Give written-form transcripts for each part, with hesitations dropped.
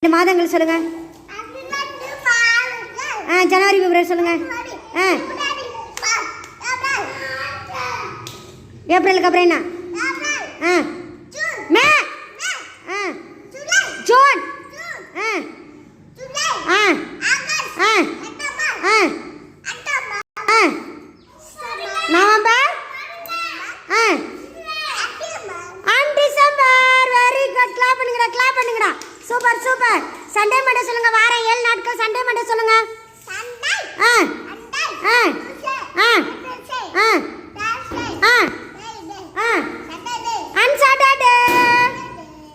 இந்த மாதங்கள் சொல்லுங்க. ஜனவரி பிப்ரவரி சொல்லுங்க. ஏப்ரலுக்கு அப்புறம் என்ன? May, June, November, December. Very good. Clap பண்ணுங்கடா, கிளாப் பண்ணுங்கடா. Super super. சண்டே மண்டே சொல்லுங்க. வாரம் 7 நாட்கள் சண்டே மண்டே சொல்லுங்க.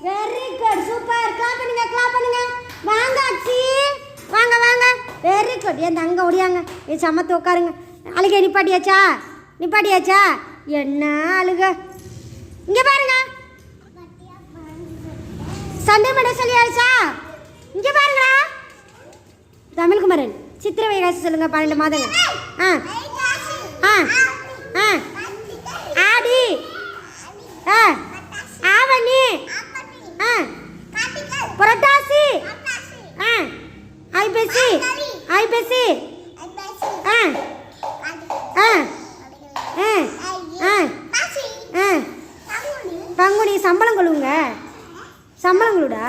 Very good. சூப்பர். கிளாப் பண்ணுங்க, கிளாப் பண்ணுங்க. வாங்க அச்சி, வாங்க வாங்க. Very good. ஏன் அங்கே ஓடியாங்க. ஏன் சமத்து உட்காருங்க. அழுகை நிப்பாட்டியாச்சா? நிப்பாட்டியாச்சா? என்ன அழுக? இங்கே பாருங்க. சண்டே மண்டே சொல்லியாச்சா? இங்கே பாருங்களா. தமிழ்குமரன் சித்திரை வைகாசி சொல்லுங்க. 12 மாதங்கள். ஆடி, ஆவணி, புரட்டாசி, ஐப்பசி, ஐப்பசி, பங்குனி. சம்பளம் கொள்ளுங்க. சம்பளம் கொள்ளுடா.